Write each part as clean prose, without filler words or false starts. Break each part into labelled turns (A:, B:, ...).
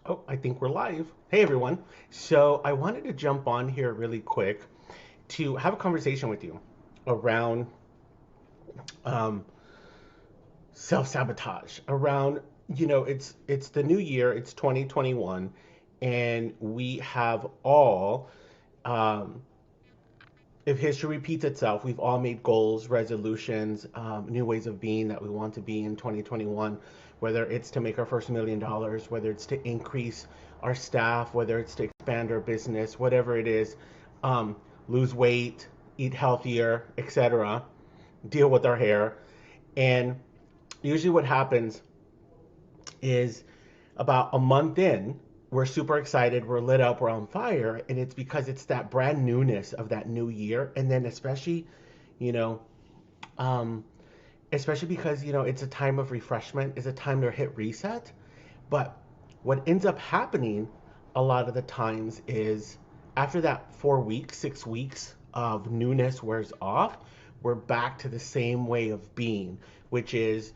A: Oh, I think we're live. Hey, everyone. So I wanted to jump on here really quick to have a conversation with you around um, self-sabotage, around, it's the new year, it's 2021, and we have all, um, if history repeats itself, we've all made goals, resolutions, new ways of being that we want to be in 2021, whether it's to make our first $1 million, whether it's to increase our staff, whether it's to expand our business, whatever it is, um, lose weight, eat healthier, etc., deal with our hair. And usually what happens is about a month in, we're super excited, we're lit up, we're on fire, and it's because it's that brand newness of that new year. And then especially, you know, um, especially because it's a time of refreshment, it's a time to hit reset. But what ends up happening a lot of the times is after that 4 weeks, 6 weeks of newness wears off, we're back to the same way of being, which is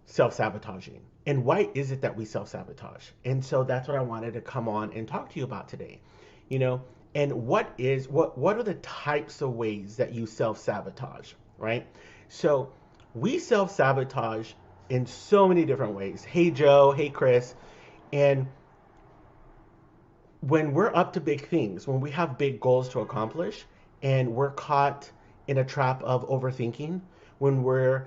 A: self-sabotaging. And why is it that we self-sabotage? And so that's what I wanted to come on and talk to you about today. You know, and what are the types of ways that you self-sabotage, right? So we self-sabotage in so many different ways. Hey Joe, hey Chris. And when we're up to big things, when we have big goals to accomplish and we're caught in a trap of overthinking, when we're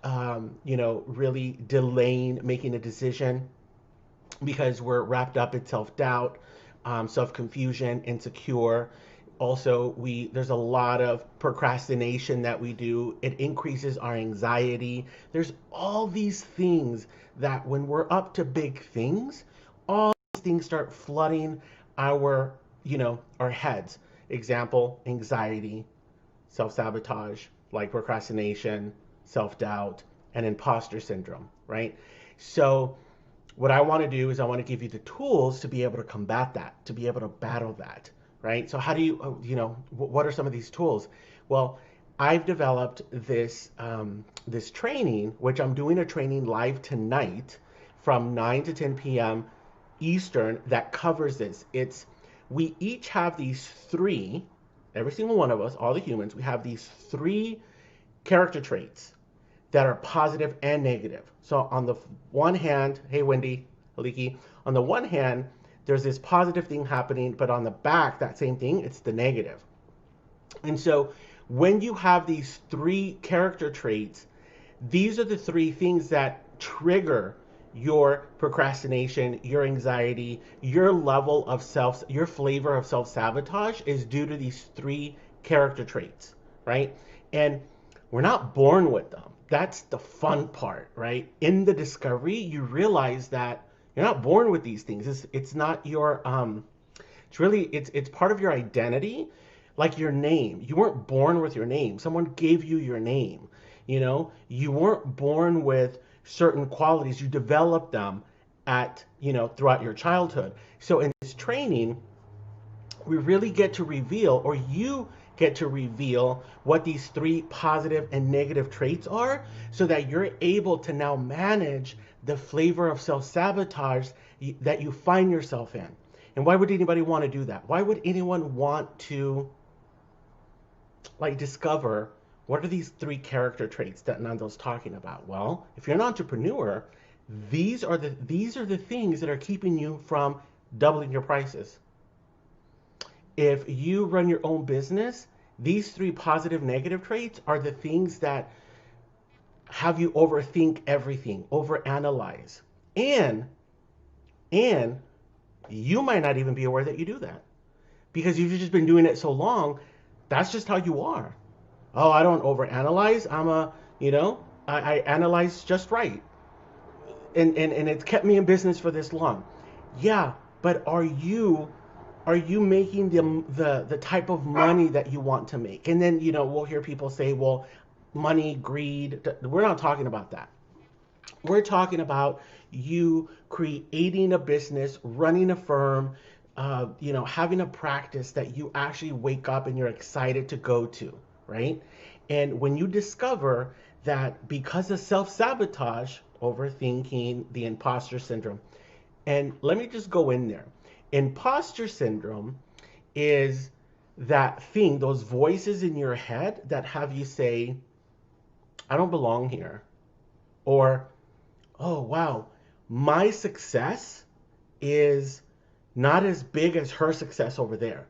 A: really delaying making a decision because we're wrapped up in self-doubt, self-confusion, insecure. Also, we there's a lot of procrastination that we do. It increases our anxiety. There's all these things that when we're up to big things, all these things start flooding our heads. Example, anxiety, self-sabotage, like procrastination, self-doubt, and imposter syndrome, right? So what I want to do is I want to give you the tools to be able to combat that, to be able to battle that, right? So how do what are some of these tools? Well, I've developed this training, which I'm doing a training live tonight from 9 to 10 p.m. Eastern that covers this. We each have these three, every single one of us, all the humans, we have these three character traits that are positive and negative. So on the one hand, hey Wendy, Aliki, on the one hand, there's this positive thing happening, but on the back, that same thing, it's the negative. And so when you have these three character traits, these are the three things that trigger your procrastination, your anxiety, your level of your flavor of self sabotage is due to these three character traits, right? And we're not born with them. That's the fun part, right? In the discovery, you realize that you're not born with these things. It's not your it's part of your identity, like your name. You weren't born with your name. Someone gave you your name. You weren't born with certain qualities. You developed them throughout your childhood. So in this training, we really get to reveal, or you get to reveal, what these three positive and negative traits are so that you're able to now manage the flavor of self sabotage that you find yourself in. And why would anybody want to do that? Why would anyone want to discover what are these three character traits that Nando's talking about? Well, if you're an entrepreneur, these are the things that are keeping you from doubling your prices. If you run your own business, these three positive negative traits are the things that have you overthink everything, overanalyze. And you might not even be aware that you do that because you've just been doing it so long. That's just how you are. Oh, I don't overanalyze. I analyze just right. And it's kept me in business for this long. Yeah, but are you making the type of money that you want to make? And then we'll hear people say, well, money, greed. We're not talking about that. We're talking about you creating a business, running a firm, having a practice that you actually wake up and you're excited to go to, right? And when you discover that because of self sabotage, overthinking, the imposter syndrome, And let me just go in there. Imposter syndrome is that thing, those voices in your head that have you say, I don't belong here. Or, oh, wow, my success is not as big as her success over there.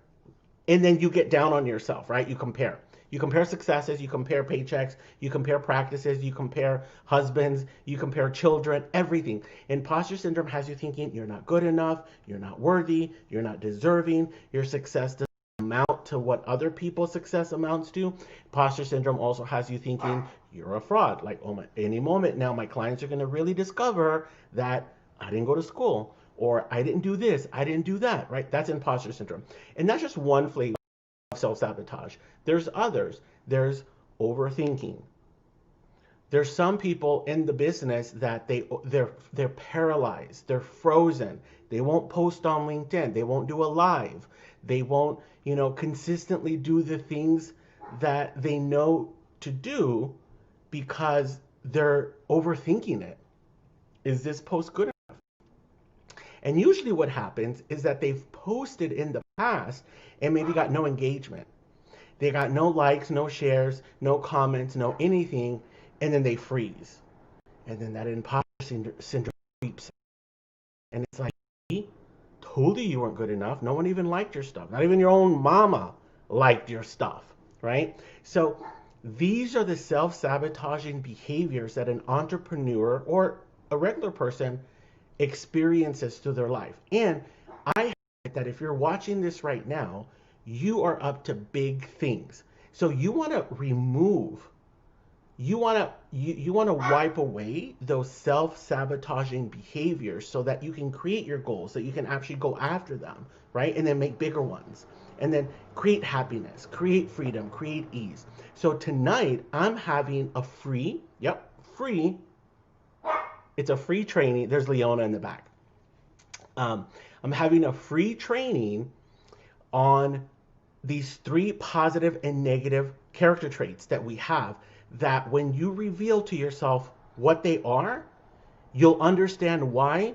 A: And then you get down on yourself, right? You compare. You compare successes, you compare paychecks, you compare practices, you compare husbands, you compare children, everything. Imposter syndrome has you thinking you're not good enough, you're not worthy, you're not deserving, your success doesn't amount to what other people's success amounts to. Imposter syndrome also has you thinking you're a fraud. Like, oh my, any moment now, my clients are going to really discover that I didn't go to school, or I didn't do this, I didn't do that, right? That's imposter syndrome. And that's just one flavor of self-sabotage. There's others. There's overthinking. There's some people in the business that they're paralyzed, they're frozen. They won't post on LinkedIn, they won't do a live, they won't, consistently do the things that they know to do because they're overthinking it. Is this post good? And usually what happens is that they've posted in the past and maybe got no engagement. They got no likes, no shares, no comments, no anything, and then they freeze. And then that imposter syndrome creeps. And it's like, "See? Told you you weren't good enough. No one even liked your stuff. Not even your own mama liked your stuff, right?" So these are the self-sabotaging behaviors that an entrepreneur or a regular person experiences through their life. And I hope that if you're watching this right now, you are up to big things. So you want to remove, you want to wipe away those self-sabotaging behaviors so that you can create your goals, that you can actually go after them, right? And then make bigger ones. And then create happiness, create freedom, create ease. So tonight I'm having a free, it's a free training. There's Leona in the back. I'm having a free training on these 3 positive and negative character traits that we have, that when you reveal to yourself what they are, you'll understand why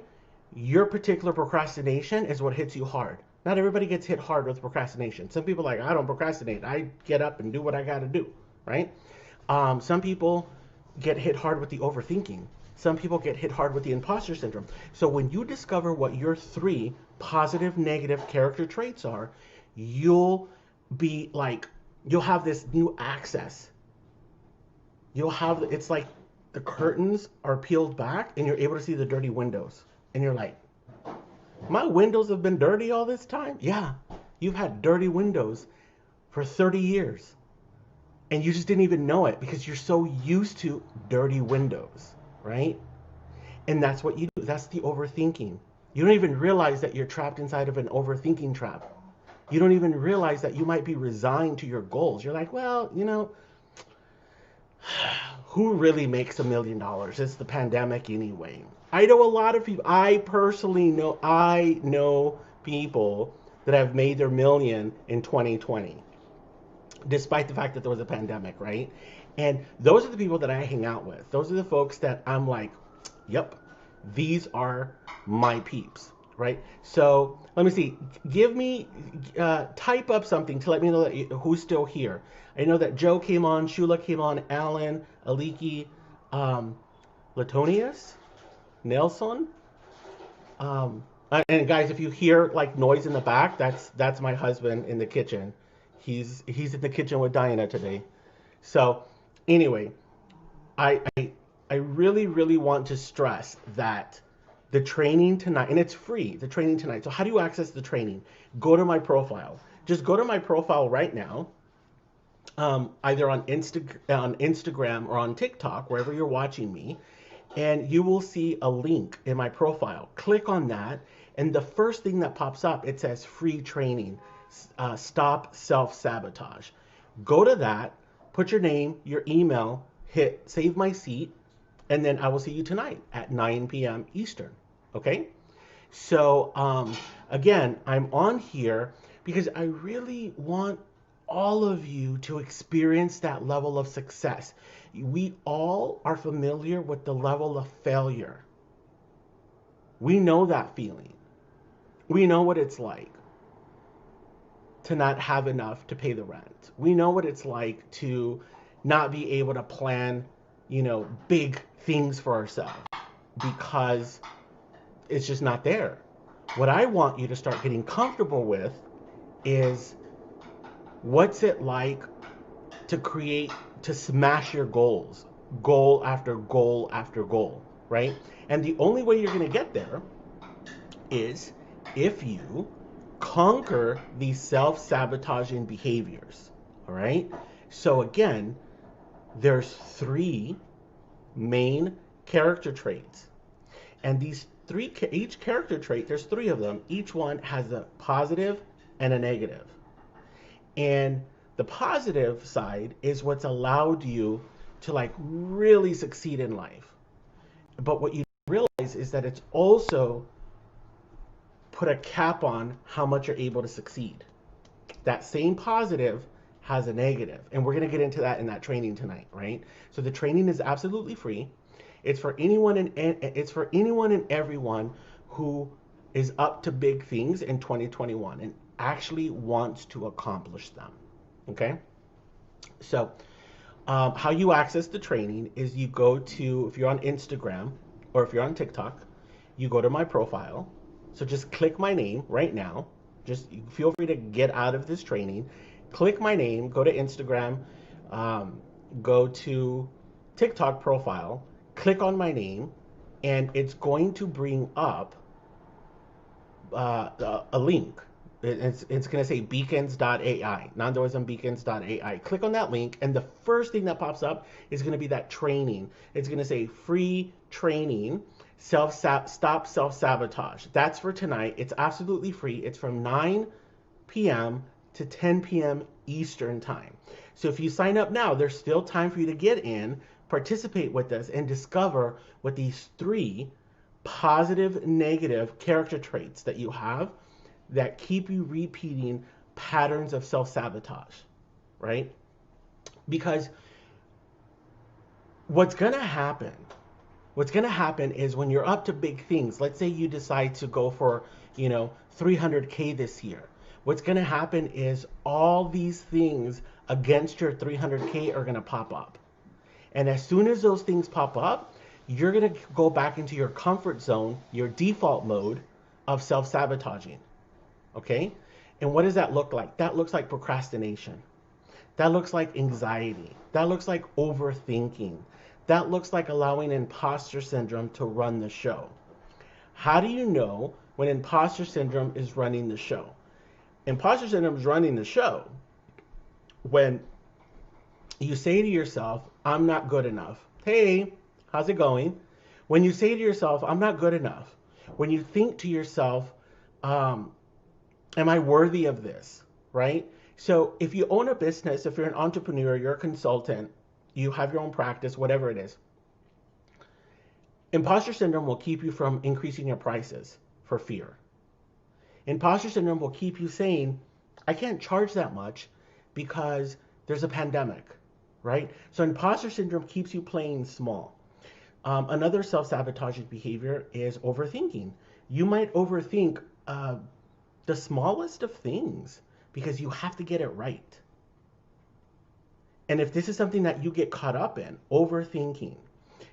A: your particular procrastination is what hits you hard. Not everybody gets hit hard with procrastination. Some people are like, I don't procrastinate. I get up and do what I got to do, right? Some people get hit hard with the overthinking. Some people get hit hard with the imposter syndrome. So when you discover what your 3 positive, negative character traits are, you'll have this new access. It's like the curtains are peeled back and you're able to see the dirty windows. And you're like, my windows have been dirty all this time? Yeah, you've had dirty windows for 30 years. And you just didn't even know it because you're so used to dirty windows, right? And that's what you do. That's the overthinking. You don't even realize that you're trapped inside of an overthinking trap. You don't even realize that you might be resigned to your goals. You're like, well, who really makes $1 million? It's the pandemic anyway. I know a lot of people. I know people that have made their million in 2020, despite the fact that there was a pandemic, right? And those are the people that I hang out with. Those are the folks that I'm like, yep, these are my peeps, right? So let me see. Type up something to let me know who's still here. I know that Joe came on, Shula came on, Alan, Aliki, Latonius, Nelson. And guys, if you hear like noise in the back, that's my husband in the kitchen. He's in the kitchen with Diana today. So anyway, I really, really want to stress that the training tonight, and it's free, the training tonight. So how do you access the training? Go to my profile. Just go to my profile right now, either on Instagram or on TikTok, wherever you're watching me, and you will see a link in my profile. Click on that, and the first thing that pops up, it says free training, stop self-sabotage. Go to that, put your name, your email, hit save my seat, and then I will see you tonight at 9 p.m. Eastern, okay? So again, I'm on here because I really want all of you to experience that level of success. We all are familiar with the level of failure. We know that feeling. We know what it's like to not have enough to pay the rent. We know what it's like to not be able to plan, big things for ourselves because it's just not there. What I want you to start getting comfortable with is what's it like to create, to smash your goals, goal after goal after goal, right? And the only way you're going to get there is if you conquer these self-sabotaging behaviors, all right? So again, there's three main character traits. And each character trait, there's three of them. Each one has a positive and a negative. And the positive side is what's allowed you to like really succeed in life. But what you realize is that it's also put a cap on how much you're able to succeed. That same positive has a negative. And we're going to get into that in that training tonight, right? So the training is absolutely free. It's for anyone and everyone who is up to big things in 2021 and actually wants to accomplish them. Okay? So, how you access the training is you go to, if you're on Instagram or if you're on TikTok, you go to my profile. So just click my name right now. Just feel free to get out of this training. Click my name, go to Instagram, go to TikTok profile, click on my name, and it's going to bring up a link. It's going to say beacons.ai. Nando is on beacons.ai. Click on that link, and the first thing that pops up is going to be that training. It's going to say free training, stop self-sabotage. That's for tonight. It's absolutely free. It's from 9 p.m. to 10 p.m. Eastern time. So if you sign up now, there's still time for you to get in, participate with us, and discover what these three positive, negative character traits that you have that keep you repeating patterns of self-sabotage, right? Because what's going to happen is when you're up to big things, let's say you decide to go for, 300K this year. What's going to happen is all these things against your 300K are going to pop up. And as soon as those things pop up, you're going to go back into your comfort zone, your default mode of self-sabotaging. Okay? And what does that look like? That looks like procrastination. That looks like anxiety. That looks like overthinking. That looks like allowing imposter syndrome to run the show. How do you know when imposter syndrome is running the show? Imposter syndrome is running the show when you say to yourself, I'm not good enough. Hey, how's it going? When you say to yourself, I'm not good enough. When you think to yourself, am I worthy of this, right? So if you own a business, if you're an entrepreneur, you're a consultant, you have your own practice, whatever it is, imposter syndrome will keep you from increasing your prices for fear. Imposter syndrome will keep you saying, I can't charge that much because there's a pandemic, right? So imposter syndrome keeps you playing small. Another self-sabotaging behavior is overthinking. You might overthink the smallest of things because you have to get it right. And if this is something that you get caught up in, overthinking,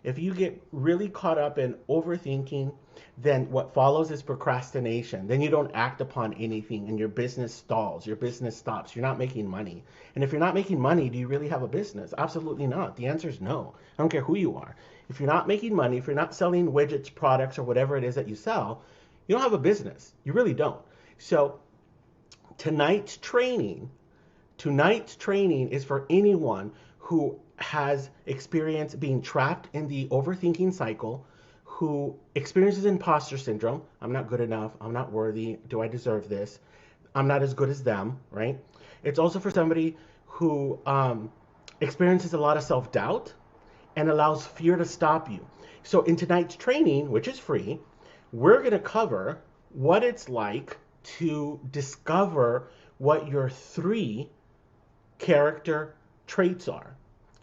A: if you get really caught up in overthinking, then what follows is procrastination. Then you don't act upon anything and your business stalls, your business stops, you're not making money. And if you're not making money, do you really have a business? Absolutely not. The answer is no. I don't care who you are. If you're not making money, if you're not selling widgets, products, or whatever it is that you sell, you don't have a business. You really don't. So tonight's training is for anyone who has experienced being trapped in the overthinking cycle, who experiences imposter syndrome. I'm not good enough. I'm not worthy. Do I deserve this? I'm not as good as them, right? It's also for somebody who experiences a lot of self-doubt and allows fear to stop you. So in tonight's training, which is free, we're going to cover what it's like to discover what your three character traits are.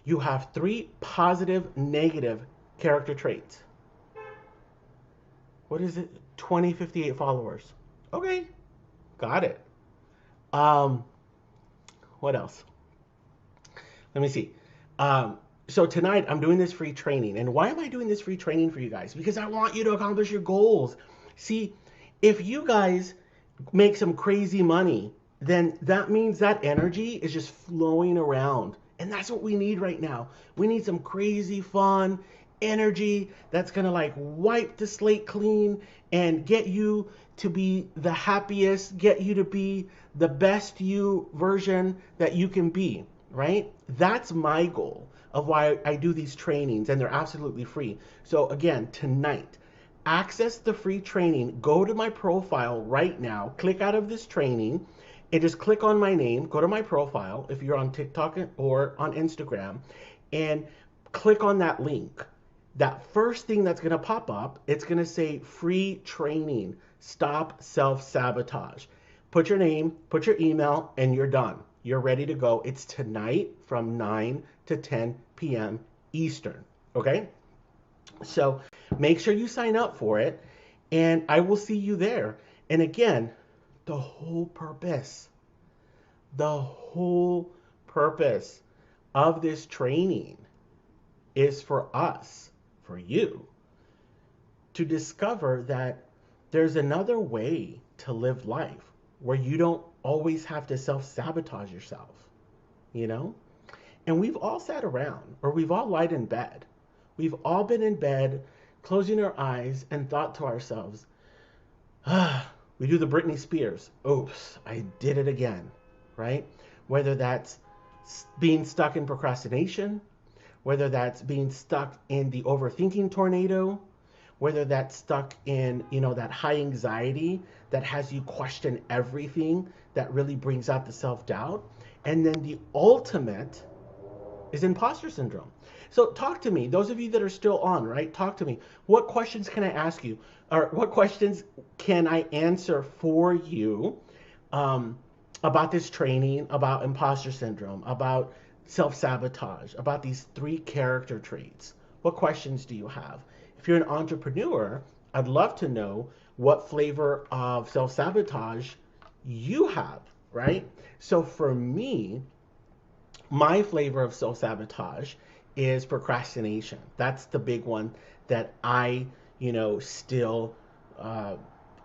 A: You have three positive, negative character traits. What is it? 2058 followers. Okay, got it. Um, what else? Let me see. Um, so tonight I'm doing this free training. And why am I doing this free training for you guys? Because I want you to accomplish your goals. See, if you guys make some crazy money, then that means that energy is just flowing around. And that's what we need right now. We need some crazy fun energy that's going to like wipe the slate clean and get you to be the happiest, get you to be the best you version that you can be, right? That's my goal of why I do these trainings, and they're absolutely free. So again, tonight, access the free training. Go to my profile right now, click out of this training, and just click on my name. Go to my profile if you're on TikTok or on Instagram, and click on that link. That first thing that's going to pop up, it's going to say free training. Stop self-sabotage. Put your name, put your email, and you're done. You're ready to go. It's tonight from 9 to 10 p.m. Eastern. Okay? So make sure you sign up for it, and I will see you there. And again, the whole the whole purpose of this training is for us, for you, to discover that there's another way to live life where you don't always have to self-sabotage yourself, you know? And we've all sat around, or we've all lied in bed. We've all been in bed, closing our eyes, and thought to ourselves, we do the Britney Spears. Oops, I did it again, right? Whether that's being stuck in procrastination, whether that's being stuck in the overthinking tornado, whether that's stuck in, that high anxiety that has you question everything, that really brings out the self-doubt. And then the ultimate is imposter syndrome. So talk to me, those of you that are still on, right? Talk to me. What questions can I ask you? Or what questions can I answer for you about this training, about imposter syndrome, about self-sabotage, about these 3 character traits? What questions do you have? If you're an entrepreneur, I'd love to know what flavor of self-sabotage you have, right? So for me, my flavor of self-sabotage is procrastination. That's the big one that still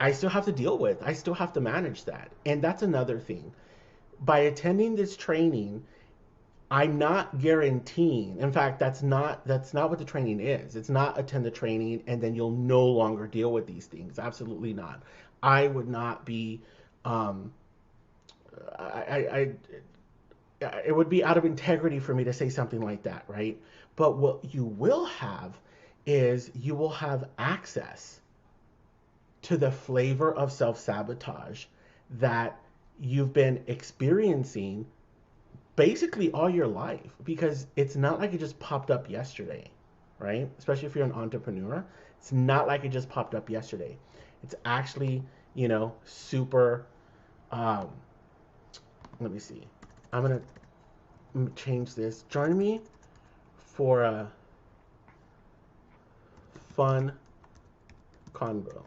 A: I still have to deal with. I still have to manage that. And that's another thing. By attending this training, I'm not guaranteeing. In fact, that's not what the training is. It's not attend the training and then you'll no longer deal with these things. Absolutely not. I would not be I it would be out of integrity for me to say something like that, right? But what you will have is you will have access to the flavor of self-sabotage that you've been experiencing basically all your life, because it's not like it just popped up yesterday, right? Especially if you're an entrepreneur, it's not like it just popped up yesterday. It's actually, super. Um, Let me see. I'm gonna change this. Join me for a fun convo.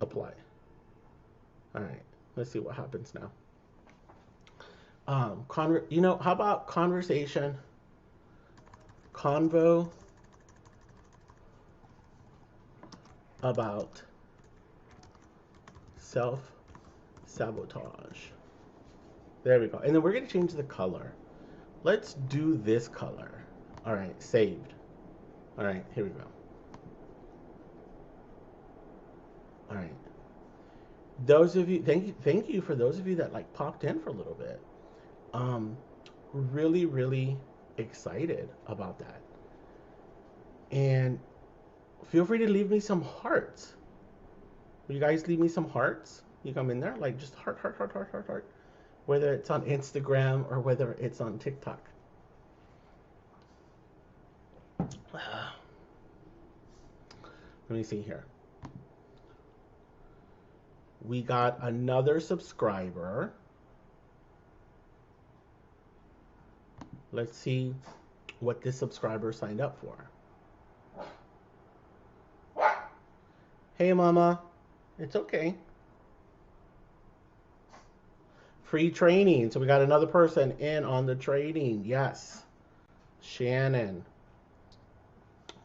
A: Apply. All right. Let's see what happens now. How about conversation, convo about self-sabotage. There we go. And then we're going to change the color. Let's do this color. All right, saved. All right, here we go. All right. Those of you, thank you for those of you that like popped in for a little bit. Really, really excited about that. And feel free to leave me some hearts. Will you guys leave me some hearts? You come in there, like just heart, heart, heart, heart, heart, heart. Whether it's on Instagram or whether it's on TikTok. Let me see here. We got another subscriber. Let's see what this subscriber signed up for. Hey, Mama. It's okay. Free training. So we got another person in on the training. Yes. Shannon.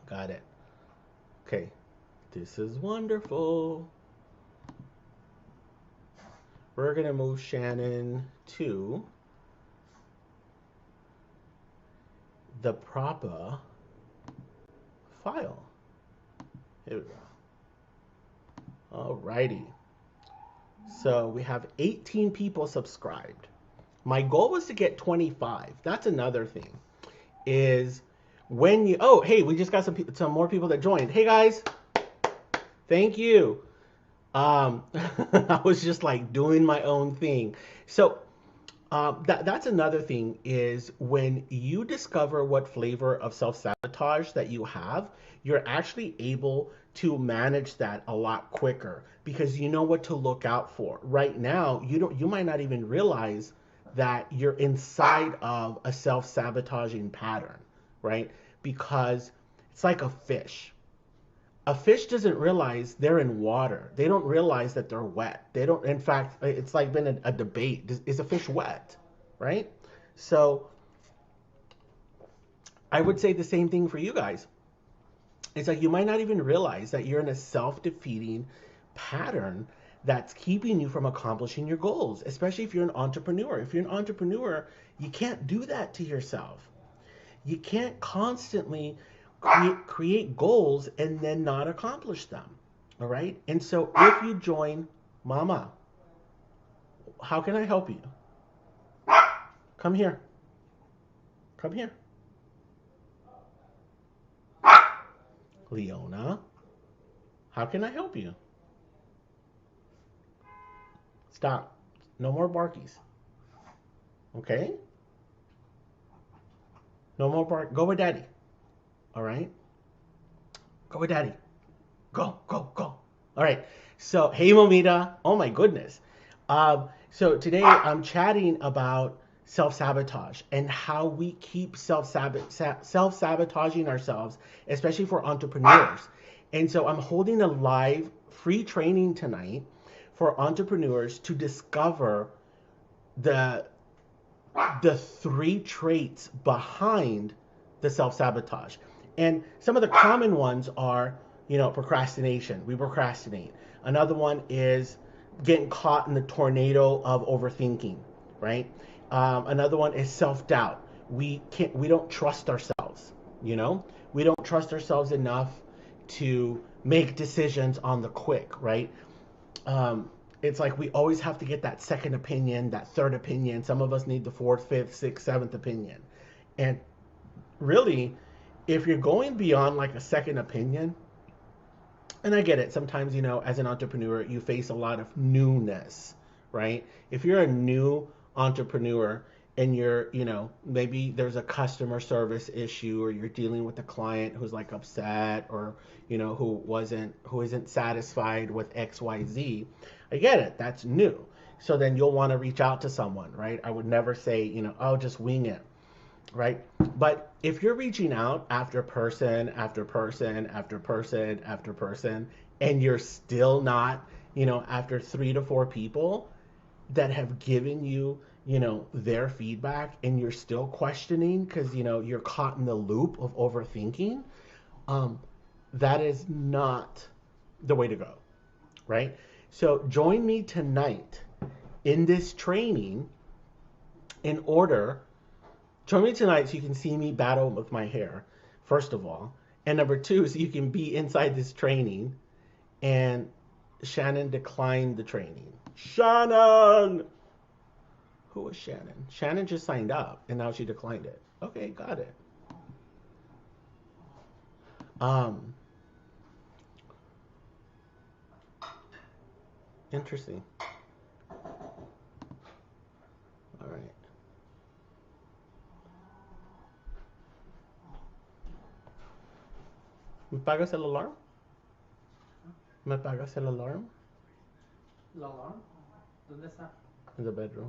A: Got it. Okay. This is wonderful. We're going to move Shannon to the proper file. Here we go. Alrighty. So we have 18 people subscribed. My goal was to get 25. That's another thing. Is when you hey, we just got some more people that joined. Hey guys, thank you. I was just like doing my own thing. So that's another thing is when you discover what flavor of self-sabotage that you have, you're actually able to manage that a lot quicker because you know what to look out for. Right now, you might not even realize that you're inside of a self-sabotaging pattern, right? Because it's like a fish. A fish doesn't realize they're in water. They don't realize that they're wet. They don't, in fact, it's like been a debate. Is a fish wet? Right? So I would say the same thing for you guys. It's like you might not even realize that you're in a self defeating pattern that's keeping you from accomplishing your goals, especially if you're an entrepreneur. If you're an entrepreneur, you can't do that to yourself. You can't constantly create goals and then not accomplish them. All right. And so if you join Mama, how can I help you? Come here. Come here. Leona, how can I help you? Stop. No more barkies. Okay? No more bark. Go with daddy. All right? Go with daddy. Go, go, go. All right. So, hey, Momita. Oh, my goodness. So, today I'm chatting about self-sabotage and how we keep self-sabotaging ourselves, especially for entrepreneurs. And so I'm holding a live free training tonight for entrepreneurs to discover the the three traits behind the self-sabotage. And some of the common ones are, procrastination. We procrastinate. Another one is getting caught in the tornado of overthinking, right? Another one is self-doubt. We don't trust ourselves, we don't trust ourselves enough to make decisions on the quick, right? It's like we always have to get that second opinion, that third opinion. Some of us need the fourth, fifth, sixth, seventh opinion. And really, if you're going beyond like a second opinion, and I get it, sometimes, as an entrepreneur, you face a lot of newness, right? If you're a new entrepreneur and you're, maybe there's a customer service issue or you're dealing with a client who's like upset or, who isn't satisfied with XYZ, I get it, that's new. So then you'll want to reach out to someone, right? I would never say, oh, just wing it, right? But if you're reaching out after person after person after person after person, and you're still not, after 3 to 4 people that have given you, their feedback, and you're still questioning because, you're caught in the loop of overthinking, that is not the way to go, right? So join me tonight in this training in order Join me tonight so you can see me battle with my hair, first of all. And number two, so you can be inside this training. And Shannon declined the training. Shannon! Who was Shannon? Shannon just signed up and now she declined it. Okay, got it. Interesting. All right. ¿Me pagas el alarm? ¿Me pagas el alarm?
B: ¿La alarm? ¿Dónde está?
A: In the bedroom.